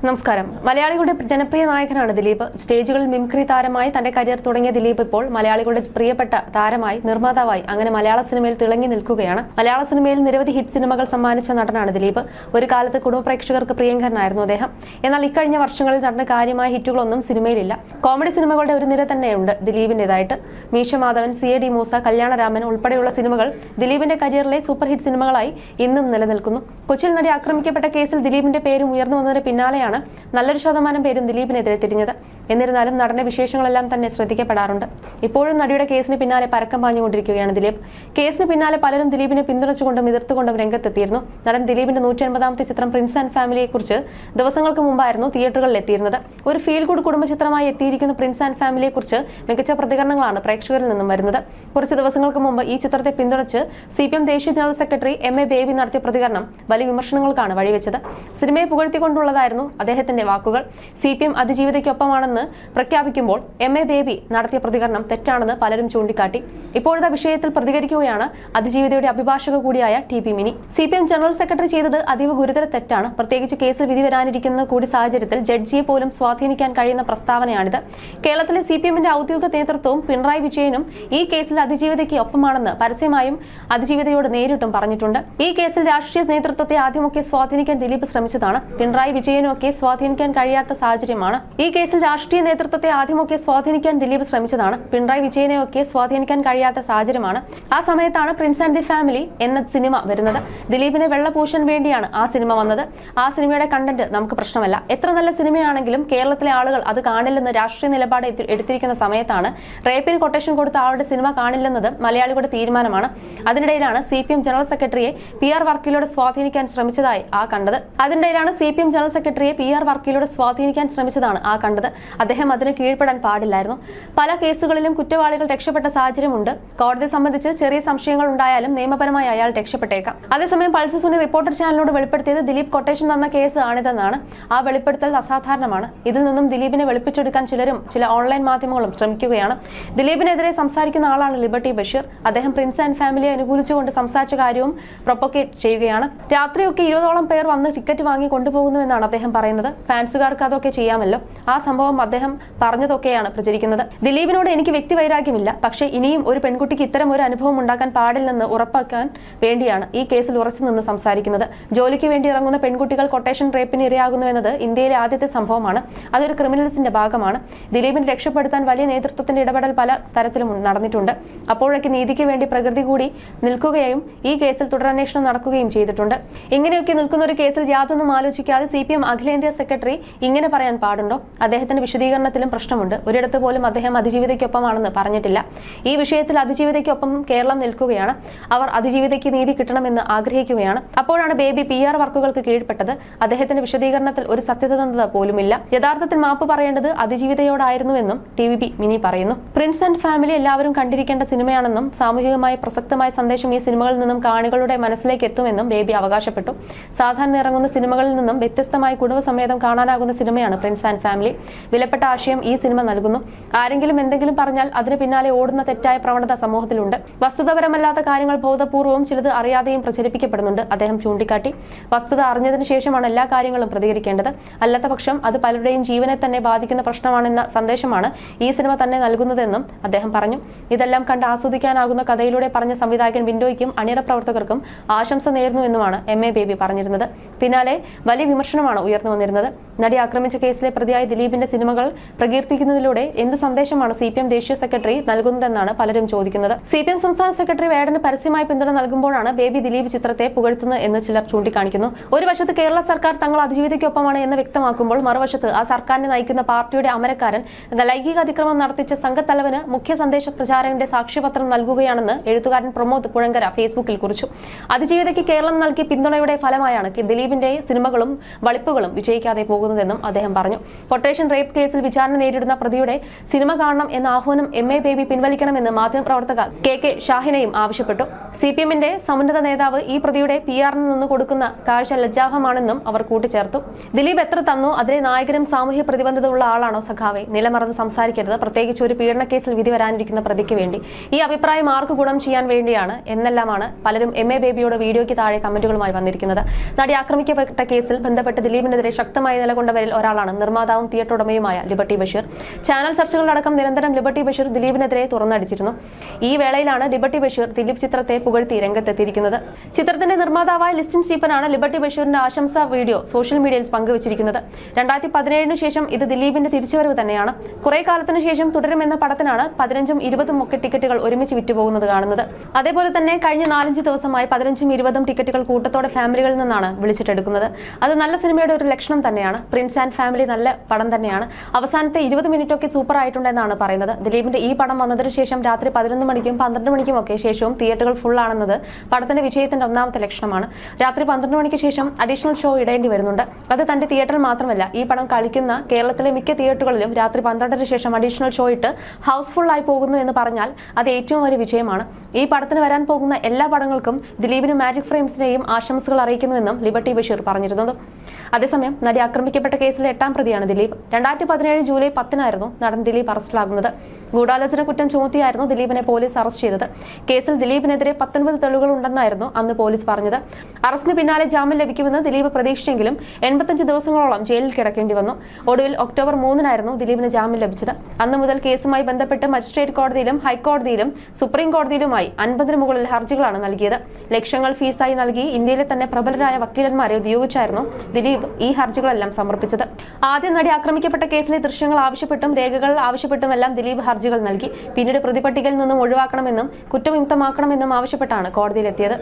നമസ്കാരം. മലയാളികളുടെ ജനപ്രിയ നായകനാണ് ദിലീപ്. സ്റ്റേജുകളിൽ മിമിക്രി താരമായി തന്റെ കരിയർ തുടങ്ങിയ ദിലീപ് ഇപ്പോൾ മലയാളികളുടെ പ്രിയപ്പെട്ട താരമായി, നിർമ്മാതാവായി അങ്ങനെ മലയാള സിനിമയിൽ തിളങ്ങി നിൽക്കുകയാണ്. മലയാള സിനിമയിൽ നിരവധി ഹിറ്റ് സിനിമകൾ സമ്മാനിച്ച നടനാണ് ദിലീപ്. ഒരു കാലത്ത് കുടുംബ പ്രേക്ഷകർക്ക് പ്രിയങ്കരനായിരുന്നു അദ്ദേഹം. എന്നാൽ ഇക്കഴിഞ്ഞ വർഷങ്ങളിൽ നടന്ന കാര്യമായ ഹിറ്റുകളൊന്നും സിനിമയിലില്ല. കോമഡി സിനിമകളുടെ ഒരു നിര തന്നെയുണ്ട് ദിലീപിന്റേതായിട്ട്. മീശ മാധവൻ, CID മൂസ, കല്യാണരാമൻ ഉൾപ്പെടെയുള്ള സിനിമകൾ ദിലീപിന്റെ കരിയറിലെ സൂപ്പർ ഹിറ്റ് സിനിമകളായി ഇന്നും നിലനിൽക്കുന്നു. കൊച്ചിയിൽ നടി ആക്രമിക്കപ്പെട്ട കേസിൽ ദിലീപിന്റെ പേരും ഉയർന്നു വന്നതിന് പിന്നാലെയാണ് നല്ലൊരു ശതമാനം പേരും ദിലീപിനെതിരെ തിരിഞ്ഞത്. എന്നിരുന്നാലും നടന്റെ വിശേഷങ്ങളെല്ലാം തന്നെ ശ്രദ്ധിക്കപ്പെടാറുണ്ട്. ഇപ്പോഴും നടിയുടെ കേസിന് പിന്നാലെ പരക്കം പാഞ്ഞുകൊണ്ടിരിക്കുകയാണ് ദിലീപ്. കേസിന് പിന്നാലെ പലരും ദിലീപിനെ പിന്തുണച്ചുകൊണ്ടും എതിർത്തുകൊണ്ടും രംഗത്തെത്തിയിരുന്നു. നടൻ ദിലീപിന്റെ 180ാമത്തെ ചിത്രം പ്രിൻസ് ആൻഡ് ഫാമിലിയെ കുറിച്ച് ദിവസങ്ങൾക്ക് മുമ്പായിരുന്നു തിയേറ്ററുകളിൽ എത്തിയിരുന്നത്. ഒരു ഫീൽ ഗുഡ് കുടുംബ ചിത്രമായി എത്തിയിരിക്കുന്ന പ്രിൻസ് ആൻഡ് ഫാമിലിയെ കുറിച്ച് മികച്ച പ്രതികരണങ്ങളാണ് പ്രേക്ഷകരിൽ നിന്നും വരുന്നത്. കുറച്ച് ദിവസങ്ങൾക്ക് മുമ്പ് ഈ ചിത്രത്തെ പിന്തുണച്ച് CPM ദേശീയ ജനറൽ സെക്രട്ടറി MA ബേബി നടത്തിയ പ്രതികരണം വലിയ വിമർശനങ്ങൾക്കാണ് വഴിവെച്ചത്. സിനിമയെ പുകഴ്ത്തിക്കൊണ്ടുള്ളതായിരുന്നു അദ്ദേഹത്തിന്റെ വാക്കുകൾ. CPM അതിജീവിതയ്ക്കൊപ്പമാണെന്ന് പ്രഖ്യാപിക്കുമ്പോൾ MA ബേബി നടത്തിയ പ്രതികരണം തെറ്റാണെന്ന് പലരും ചൂണ്ടിക്കാട്ടി. ഇപ്പോഴത്തെ വിഷയത്തിൽ പ്രതികരിക്കുകയാണ് അതിജീവിതയുടെ അഭിഭാഷക കൂടിയായ TP mini. CPM general secretary ചെയ്തത് അതീവ ഗുരുതര തെറ്റാണ്. പ്രത്യേകിച്ച് കേസിൽ വിധി വരാനിരിക്കുന്ന കൂടി സാഹചര്യത്തിൽ ജഡ്ജിയെ പോലും സ്വാധീനിക്കാൻ കഴിയുന്ന പ്രസ്താവനയാണിത്. കേരളത്തിലെ CPMന്റെ ഔദ്യോഗിക നേതൃത്വവും പിണറായി വിജയനും ഈ കേസിൽ അതിജീവിതയ്ക്ക് ഒപ്പമാണെന്ന് പരസ്യമായും അതിജീവിതയോട് നേരിട്ടും പറഞ്ഞിട്ടുണ്ട്. ഈ കേസിൽ രാഷ്ട്രീയ നേതൃത്വത്തെ ആദ്യമൊക്കെ സ്വാധീനിക്കാൻ ദിലീപ് ശ്രമിച്ചതാണ്. പിണറായി വിജയനും ഒക്കെ സ്വാധീനിക്കാൻ കഴിയാത്ത സാഹചര്യമാണ്. ഈ കേസിൽ രാഷ്ട്രീയ നേതൃത്വത്തെ ആദ്യമൊക്കെ സ്വാധീനിക്കാൻ ദിലീപ് ശ്രമിച്ചതാണ്. പിണറായി വിജയനെയൊക്കെ സ്വാധീനിക്കാൻ കഴിയാത്ത സാഹചര്യമാണ്. ആ സമയത്താണ് പ്രിൻസ് ആൻഡ് ദി ഫാമിലി എന്ന സിനിമ വരുന്നത്. ദിലീപിനെ വെള്ളപൂശാൻ വേണ്ടിയാണ് ആ സിനിമ വന്നത്. ആ സിനിമയുടെ കണ്ടന്റ് നമുക്ക് പ്രശ്നമല്ല. എത്ര നല്ല സിനിമയാണെങ്കിലും കേരളത്തിലെ ആളുകൾ അത് കാണില്ലെന്ന് രാഷ്ട്രീയ നിലപാട് എടുത്തിരിക്കുന്ന സമയത്താണ് റേപ്പിന് കൊട്ടേഷൻ കൊടുത്ത ആളുടെ സിനിമ കാണില്ലെന്നത് മലയാളികളുടെ തീരുമാനമാണ്. അതിനിടയിലാണ് CPM ജനറൽ സെക്രട്ടറിയെ PR വർക്കിലൂടെ സ്വാധീനിക്കാൻ ശ്രമിച്ചതായി കണ്ടത്. അദ്ദേഹം അതിന് കീഴ്പ്പെടാൻ പാടില്ലായിരുന്നു. പല കേസുകളിലും കുറ്റവാളികൾ രക്ഷപ്പെട്ട സാഹചര്യമുണ്ട്. കോടതിയെ സംബന്ധിച്ച് ചെറിയ സംശയങ്ങൾ ഉണ്ടായാലും നിയമപരമായി അയാൾ രക്ഷപ്പെട്ടേക്കാം. അതേസമയം പൾസ് സുനി റിപ്പോർട്ടർ ചാനലിനോട് വെളിപ്പെടുത്തിയത് ദിലീപ് കൊട്ടേഷൻ തന്ന കേസ് ആണിതെന്നാണ്. ആ വെളിപ്പെടുത്തൽ അസാധാരണമാണ്. ഇതിൽ നിന്നും ദിലീപിനെ വെളുപ്പിച്ചെടുക്കാൻ ചില ഓൺലൈൻ മാധ്യമങ്ങളും ശ്രമിക്കുകയാണ്. ദിലീപിനെതിരെ സംസാരിക്കുന്ന ആളാണ് ലിബർട്ടി ബഷീർ. അദ്ദേഹം പ്രിൻസ് ആൻഡ് ഫാമിലിയെ അനുകൂലിച്ചുകൊണ്ട് സംസാരിച്ച കാര്യവും പ്രൊപ്പഗേറ്റ് ചെയ്യുകയാണ്. രാത്രിയൊക്കെ 20ഓളം പേർ വന്ന് ടിക്കറ്റ് വാങ്ങി കൊണ്ടുപോകുന്നുവെന്നാണ് അദ്ദേഹം പറയുന്നത്. ഫാൻസുകാർക്ക് അതൊക്കെ ചെയ്യാമല്ലോ. ആ സംഭവം അദ്ദേഹം പറഞ്ഞതൊക്കെയാണ് പ്രചരിക്കുന്നത്. ദിലീപിനോട് എനിക്ക് വ്യക്തിവൈരാഗ്യമില്ല. പക്ഷേ ഇനിയും ഒരു പെൺകുട്ടിക്ക് ഇത്തരം ഒരു അനുഭവം ഉണ്ടാക്കാൻ പാടില്ലെന്ന് ഉറപ്പാക്കാൻ വേണ്ടിയാണ് ഈ കേസിൽ ഉറച്ചു നിന്ന് സംസാരിക്കുന്നത്. ജോലിക്ക് വേണ്ടി ഇറങ്ങുന്ന പെൺകുട്ടികൾ കൊട്ടേഷൻ റേപ്പിന് ഇരയാകുന്നുവെന്നത് ഇന്ത്യയിലെ ആദ്യത്തെ സംഭവമാണ്. അതൊരു ക്രിമിനൽസിന്റെ ഭാഗമാണ്. ദിലീപിനെ രക്ഷപ്പെടുത്താൻ വലിയ നേതൃത്വത്തിന്റെ ഇടപെടൽ പല തരത്തിലും നടന്നിട്ടുണ്ട്. അപ്പോഴൊക്കെ നീതിക്ക് വേണ്ടി പ്രകൃതി കൂടി നിൽക്കുകയും ഈ കേസിൽ തുടരന്വേഷണം നടക്കുകയും ചെയ്തിട്ടുണ്ട്. ഇങ്ങനെയൊക്കെ നിൽക്കുന്ന ഒരു കേസിൽ യാതൊന്നും ആലോചിക്കാതെ CPM അഖിലേന്ത്യാ സെക്രട്ടറി ഇങ്ങനെ പറയാൻ പാടുണ്ടോ? അദ്ദേഹത്തിന്റെ വിശദീകരണത്തിലും പ്രശ്നമുണ്ട്. ഒരിടത്ത് പോലും അദ്ദേഹം അതിജീവിതയ്ക്കൊപ്പമാണെന്ന് പറഞ്ഞിട്ടില്ല. ഈ വിഷയത്തിൽ അതിജീവിതയ്ക്കൊപ്പം കേരളം നിൽക്കുകയാണ്. അവർ അതിജീവിതയ്ക്ക് നീതി കിട്ടണമെന്ന് ആഗ്രഹിക്കുകയാണ്. അപ്പോഴാണ് ബേബി PR വർക്കുകൾക്ക് കീഴ്പ്പെട്ടത്. അദ്ദേഹത്തിന്റെ വിശദീകരണത്തിൽ ഒരു സത്യസന്ധത പോലുമില്ല. യഥാർത്ഥത്തിൽ മാപ്പ് പറയേണ്ടത് അതിജീവിതയോടായിരുന്നുവെന്നും TP മിനി പറയുന്നു. പ്രിൻസ് ആൻഡ് ഫാമിലി എല്ലാവരും കണ്ടിരിക്കേണ്ട സിനിമയാണെന്നും സാമൂഹികമായി പ്രസക്തമായ സന്ദേശം ഈ സിനിമകളിൽ നിന്നും കാണികളുടെ മനസ്സിലേക്ക് എത്തുമെന്നും ബേബി അവകാശപ്പെട്ടു. സാധാരണ ഇറങ്ങുന്ന സിനിമകളിൽ നിന്നും വ്യത്യസ്തമായി കുടുംബസമേതം കാണാനാകുന്ന സിനിമയാണ് പ്രിൻസ് ആൻഡ് ഫാമിലി. വിലപ്പെട്ട ആശയം ഈ സിനിമ നൽകുന്നു. ആരെങ്കിലും എന്തെങ്കിലും പറഞ്ഞാൽ അതിന് പിന്നാലെ ഓടുന്ന തെറ്റായ പ്രവണത സമൂഹത്തിലുണ്ട്. വസ്തുതാപരമല്ലാത്ത കാര്യങ്ങൾ ബോധപൂർവവും ചിലത് അറിയാതെയും പ്രചരിപ്പിക്കപ്പെടുന്നുണ്ട്. അദ്ദേഹം ചൂണ്ടിക്കാട്ടി. വസ്തുത അറിഞ്ഞതിന് ശേഷമാണ് എല്ലാ കാര്യങ്ങളും പ്രതികരിക്കേണ്ടത്. അല്ലാത്ത പക്ഷം അത് പലരുടെയും ജീവനെ തന്നെ ബാധിക്കുന്ന പ്രശ്നമാണെന്ന സന്ദേശമാണ് ഈ സിനിമ തന്നെ നൽകുന്നതെന്നും അദ്ദേഹം പറഞ്ഞു. ഇതെല്ലാം കണ്ട് ആസ്വദിക്കാനാകുന്ന കഥയിലൂടെ പറഞ്ഞ സംവിധായകൻ വിൻഡോയ്ക്കും അണിയറ പ്രവർത്തകർക്കും ആശംസ നേരുന്നുവെന്നുമാണ് MA ബേബി പറഞ്ഞിരുന്നത്. പിന്നാലെ വലിയ വിമർശനമാണ് ഉയർന്നു വന്നിരുന്നത്. നടി ആക്രമിച്ച കേസിലെ പ്രതിയായ ദിലീപിന്റെ സിനിമകൾ പ്രകീർത്തിക്കുന്നതിലൂടെ എന്ത് സന്ദേശമാണ് CPM ദേശീയ സെക്രട്ടറി നൽകുന്നതെന്നാണ് പലരും ചോദിക്കുന്നത്. CPM സംസ്ഥാന സെക്രട്ടറി വേടന് പരസ്യമായി പിന്തുണ നൽകുമ്പോഴാണ് ബേബി ദിലീപ് ചിത്രത്തെ പുകഴ്ത്തുന്നത് എന്ന് ചിലർ ചൂണ്ടിക്കാണിക്കുന്നു. ഒരു വശത്ത് കേരള സർക്കാർ തങ്ങൾ അതിജീവിതയ്ക്കൊപ്പമാണ് എന്ന് വ്യക്തമാക്കുമ്പോൾ മറുവശത്ത് ആ സർക്കാരിനെ നയിക്കുന്ന പാർട്ടിയുടെ അമരക്കാരൻ ലൈംഗിക അതിക്രമം നടത്തിച്ച സംഘത്തലവന് മുഖ്യ സന്ദേശ പ്രചാരകന്റെ സാക്ഷ്യപത്രം നൽകുകയാണെന്ന് എഴുത്തുകാരൻ പ്രമോദ് പുഴങ്കര ഫേസ്ബുക്കിൽ കുറിച്ചു. അതിജീവിതയ്ക്ക് കേരളം നൽകിയ പിന്തുണയുടെ ഫലമായാണ് ദിലീപിന്റെ സിനിമകളും വളിപ്പുകളും വിജയിക്കാതെ പോകുന്നതെന്നും അദ്ദേഹം പറഞ്ഞു. കൊട്ടേഷൻ റേപ്പ് കേസിൽ വിചാരണ നേരിടുന്ന പ്രതിയുടെ സിനിമ കാണണം എന്ന ആഹ്വാനം MA ബേബി പിൻവലിക്കണമെന്ന് മാധ്യമപ്രവർത്തക KK ഷാഹിനയും ആവശ്യപ്പെട്ടു. CPMന്റെ സമുന്നത നേതാവ് ഈ പ്രതിയുടെ PR-ന് നിന്ന് കൊടുക്കുന്ന കാഴ്ച ലജ്ജാവഹമാണെന്നും അവർ കൂട്ടിച്ചേർത്തു. ദിലീപ് എത്ര തന്നോ അതിലെ നായകനും സാമൂഹ്യ പ്രതിബദ്ധതയുള്ള ആളാണോ സഖാവെ? നിലമറന്ന് സംസാരിക്കരുത്. പ്രത്യേകിച്ച് ഒരു പീഡന കേസിൽ വിധി വരാനിരിക്കുന്ന പ്രതിക്ക് വേണ്ടി. ഈ അഭിപ്രായം ആർക്ക് ഗുണം ചെയ്യാൻ വേണ്ടിയാണ് എന്നെല്ലാമാണ് പലരും MA ബേബിയോട് വീഡിയോയ്ക്ക് താഴെ കമന്റുകളുമായി വന്നിരിക്കുന്നത്. നടി ആക്രമിക്കപ്പെട്ട കേസിൽ ബന്ധപ്പെട്ട് ദിലീപിനെതിരെ ശക്തമായി നിലകൊണ്ടവരിൽ ഒരാളാണ് നിർമ്മാതാവും തിയേറ്റർ ഉടമയുമായ ലിബർട്ടി ബഷീർ. ചാനൽ ചർച്ചകളിലടക്കം നിരന്തരം ലിബർട്ടി ബഷീർ ദിലീപിനെതിരെ തുറന്നടിച്ചിരുന്നു. ഈ വേളയിലാണ് ലിബർട്ടി ബഷീർ ദിലീപ് ചിത്രത്തെ പുകഴ്ത്തി രംഗത്തെത്തിയിരിക്കുന്നത്. ചിത്രത്തിന്റെ നിർമ്മാതാവായ ലിസ്റ്റിൻ സ്റ്റീഫനാണ് ലിബർട്ടി ബഷീറിന്റെ ആശംസാ വീഡിയോ സോഷ്യൽ മീഡിയയിൽ പങ്കുവച്ചിരിക്കുന്നത്. 2017 ശേഷം ഇത് ദിലീപിന്റെ തിരിച്ചുവരവ് തന്നെയാണ്. കുറെ കാലത്തിന് ശേഷം തുടരുമെന്ന പടത്തിനാണ് 15ഉം 20ഉം ഒക്കെ ടിക്കറ്റുകൾ ഒരുമിച്ച് വിറ്റുപോകുന്നത് കാണുന്നത്. അതേപോലെ തന്നെ കഴിഞ്ഞ 4-5 ദിവസമായി 15ഉം 20ഉം ടിക്കറ്റുകൾ കൂട്ടത്തോടെ ഫാമിലികളിൽ നിന്നാണ് വിളിച്ചിട്ടെടുക്കുന്നത്. അത് നല്ല സിനിമയുടെ ഒരു ലക്ഷണം തന്നെയാണ്. പ്രിൻസ് ആൻഡ് ഫാമിലി നല്ല പടം തന്നെയാണ്. അവസാനത്തെ 20 മിനിറ്റ് ഒക്കെ സൂപ്പർ ആയിട്ടുണ്ടെന്നാണ് പറയുന്നത്. ദിലീപിന്റെ ഈ പടം വന്നതിന് ശേഷം രാത്രി 11 മണിക്കും 12 മണിക്കും ഒക്കെ ശേഷവും തിയേറ്ററുകൾ ഫുൾ ആണെന്നത് പടത്തിന്റെ വിജയത്തിന്റെ ഒന്നാമത്തെ ലക്ഷണമാണ്. രാത്രി 12 മണിക്ക് ശേഷം അഡീഷണൽ ഷോ ഇടേണ്ടി വരുന്നുണ്ട്. അത് തന്റെ തിയേറ്ററിൽ മാത്രമല്ല, ഈ പടം കളിക്കുന്ന കേരളത്തിലെ മിക്ക തിയേറ്ററുകളിലും രാത്രി 12ന് ശേഷം അഡീഷണൽ ഷോ ഇട്ട് ഹൗസ്ഫുൾ ആയി പോകുന്നു എന്ന് പറഞ്ഞാൽ അത് ഏറ്റവും വലിയ വിജയമാണ്. ഈ പടത്തിന് വരാൻ പോകുന്ന എല്ലാ പടങ്ങൾക്കും ദിലീപിനും മാജിക് ഫ്രെയിംസിനെയും ആശംസകൾ അറിയിക്കുന്നുവെന്നും ലിബർട്ടി ബഷീർ പറഞ്ഞിരുന്നത്. അതേസമയം നടി ആക്രമിക്കപ്പെട്ട കേസിലെ 8ാം പ്രതിയാണ് ദിലീപ്. 2017 ജൂലൈ 10-നായിരുന്നു നടൻ ദിലീപ് അറസ്റ്റിലാകുന്നത്. ഗൂഢാലോചന കുറ്റം ചുമത്തിയായിരുന്നു ദിലീപിനെ പോലീസ് അറസ്റ്റ് ചെയ്തത്. കേസിൽ ദിലീപിനെതിരെ 19 തെളിവുകൾ ഉണ്ടെന്നായിരുന്നു അന്ന് പോലീസ് പറഞ്ഞത്. അറസ്റ്റിന് പിന്നാലെ ജാമ്യം ലഭിക്കുമെന്ന് ദിലീപ് പ്രതീക്ഷിച്ചെങ്കിലും 85 ദിവസങ്ങളോളം ജയിലിൽ കിടക്കേണ്ടി വന്നു. ഒടുവിൽ ഒക്ടോബർ 3-നായിരുന്നു ദിലീപിന് ജാമ്യം ലഭിച്ചത്. അന്ന് മുതൽ കേസുമായി ബന്ധപ്പെട്ട് മജിസ്ട്രേറ്റ് കോടതിയിലും ഹൈക്കോടതിയിലും സുപ്രീം കോടതിയിലുമായി 50-ന് മുകളിൽ ഹർജികളാണ് നൽകിയത്. ലക്ഷങ്ങൾ ഫീസായി നൽകി ഇന്ത്യയിലെ തന്നെ പ്രബലരായ വക്കീലന്മാരെ ഉപയോഗിച്ചായിരുന്നു ദിലീപ് ഈ ഹർജികളെല്ലാം സമർപ്പിച്ചത്. ആദ്യം നടി ആക്രമിക്കപ്പെട്ട കേസിലെ ദൃശ്യങ്ങൾ ആവശ്യപ്പെട്ടും രേഖകൾ ആവശ്യപ്പെട്ടുമെല്ലാം ദിലീപ് ഹർജികൾ നൽകി. പിന്നീട് പ്രതിപട്ടികയിൽ നിന്നും ഒഴിവാക്കണമെന്നും കുറ്റവിമുക്തമാക്കണമെന്നും ആവശ്യപ്പെട്ടാണ് കോടതിയിലെത്തിയത്.